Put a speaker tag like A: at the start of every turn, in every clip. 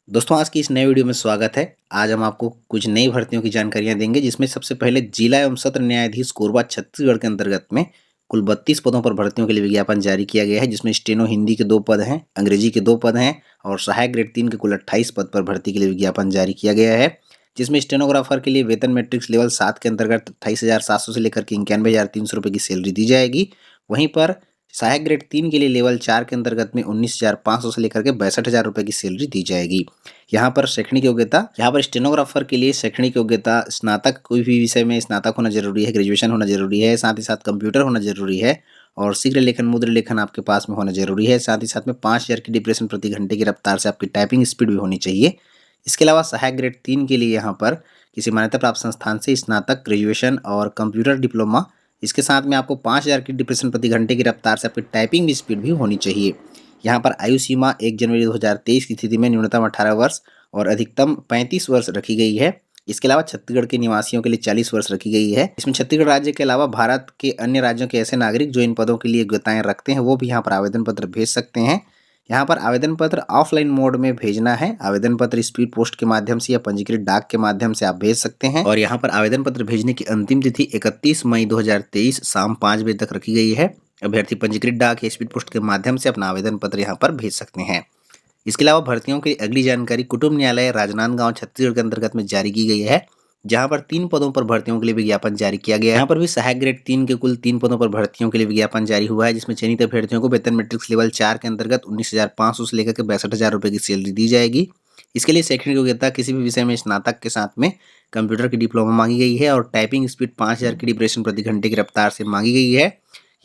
A: दोस्तों आज की इस नए वीडियो में स्वागत है। आज हम आपको कुछ नई भर्तियों की जानकारियां देंगे जिसमें सबसे पहले जिला एवं सत्र न्यायाधीश कोरबा छत्तीसगढ़ के अंतर्गत में कुल 32 पदों पर भर्तियों के लिए विज्ञापन जारी किया गया है, जिसमें स्टेनो हिंदी के 2 पद हैं, अंग्रेजी के 2 पद हैं और सहायक ग्रेड 3 के कुल 28 पद पर भर्ती के लिए विज्ञापन जारी किया गया है। जिसमें स्टेनोग्राफर के लिए वेतन मैट्रिक्स लेवल 7 के अंतर्गत 28,700 से लेकर के 91,300 रुपये की सैलरी दी जाएगी। वहीं पर सहायक ग्रेड 3 के लिए लेवल 4 के अंतर्गत में 19,500 से लेकर के 62,000 रुपये की सैलरी दी जाएगी। यहाँ पर शैक्षणिक योग्यता, यहाँ पर स्टेनोग्राफर के लिए शैक्षणिक योग्यता स्नातक, कोई भी विषय में स्नातक होना जरूरी है, ग्रेजुएशन होना जरूरी है, साथ ही साथ कंप्यूटर होना जरूरी है और शीघ्र लेखन मुद्र लेखन आपके पास में होना जरूरी है। साथ ही साथ में 5,000 की डिप्रेशन प्रति घंटे की रफ्तार से आपकी टाइपिंग स्पीड भी होनी चाहिए। इसके अलावा सहायक ग्रेड 3 के लिए यहाँ पर किसी मान्यता प्राप्त संस्थान से स्नातक, ग्रेजुएशन और कंप्यूटर डिप्लोमा, इसके साथ में आपको 5,000 की डिप्रेशन प्रति घंटे की रफ्तार से आपकी टाइपिंग स्पीड भी होनी चाहिए। यहाँ पर आयु सीमा 1 जनवरी 2023 की स्थिति में न्यूनतम 18 वर्ष और अधिकतम 35 वर्ष रखी गई है। इसके अलावा छत्तीसगढ़ के निवासियों के लिए 40 वर्ष रखी गई है। इसमें छत्तीसगढ़ राज्य के अलावा भारत के अन्य राज्यों के ऐसे नागरिक जो इन पदों के लिए योग्यताएं रखते हैं वो भी यहाँ पर आवेदन पत्र भेज सकते हैं। यहाँ पर आवेदन पत्र ऑफलाइन मोड में भेजना है। आवेदन पत्र स्पीड पोस्ट के माध्यम से या पंजीकृत डाक के माध्यम से आप भेज सकते हैं और यहाँ पर आवेदन पत्र भेजने की अंतिम तिथि 31 मई 2023 शाम 5 बजे तक रखी गई है। अभ्यर्थी पंजीकृत डाक या स्पीड पोस्ट के माध्यम से अपना आवेदन पत्र यहाँ पर भेज सकते हैं। इसके अलावा भर्तियों की अगली जानकारी कुटुंब न्यायालय राजनांदगांव छत्तीसगढ़ के अंतर्गत में जारी की गई है, जहां पर 3 पदों पर भर्तियों के लिए विज्ञापन जारी किया गया है। यहाँ पर भी सहायक ग्रेड 3 के कुल 3 पदों पर भर्तियों के लिए विज्ञापन जारी हुआ है, जिसमें चयनित अभ्यर्थियों को वेतन मैट्रिक्स लेवल 4 के अंतर्गत 19,500 से लेकर के 62,000 रुपये की सैलरी दी जाएगी। इसके लिए शैक्षणिक योग्यता किसी भी विषय में स्नातक के साथ में कंप्यूटर की डिप्लोमा मांगी गई है और टाइपिंग स्पीड 5,000 की डिप्रेशन प्रति घंटे की रफ्तार से मांगी गई है।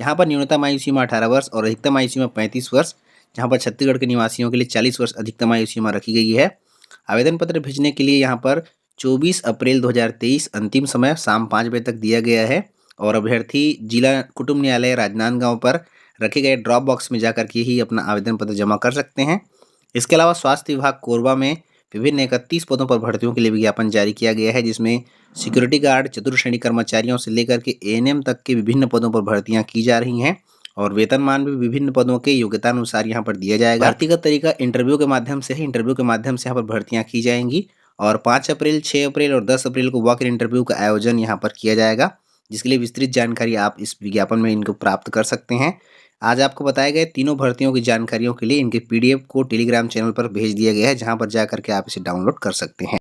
A: यहाँ पर न्यूनतम आयु सीमा 18 वर्ष और अधिकतम आयु सीमा 35 वर्ष, जहाँ पर छत्तीसगढ़ के निवासियों के लिए 40 वर्ष अधिकतम आयु सीमा रखी गई है। आवेदन पत्र भेजने के लिए यहाँ पर 24 अप्रैल 2023 अंतिम समय शाम 5 बजे तक दिया गया है और अभ्यर्थी जिला कुटुंब न्यायालय राजनांदगांव पर रखे गए ड्रॉप बॉक्स में जाकर के ही अपना आवेदन पत्र जमा कर सकते हैं। इसके अलावा स्वास्थ्य विभाग कोरबा में विभिन्न 31 पदों पर भर्तियों के लिए विज्ञापन जारी किया गया है, जिसमें सिक्योरिटी गार्ड, चतुर्श्रेणी कर्मचारियों से लेकर के एएनएम तक के विभिन्न पदों पर भर्तियां की जा रही हैं और वेतनमान भी विभिन्न पदों के योग्यता अनुसार यहाँ पर दिया जाएगा। भर्ती का तरीका इंटरव्यू के माध्यम से है। इंटरव्यू के माध्यम से यहाँ पर भर्तियां की जाएंगी और 5 अप्रैल, 6 अप्रैल और 10 अप्रैल को वॉक इन इंटरव्यू का आयोजन यहाँ पर किया जाएगा, जिसके लिए विस्तृत जानकारी आप इस विज्ञापन में इनको प्राप्त कर सकते हैं। आज आपको बताए गए तीनों भर्तियों की जानकारियों के लिए इनके पीडीएफ को टेलीग्राम चैनल पर भेज दिया गया है, जहां पर जाकर के आप इसे डाउनलोड कर सकते हैं।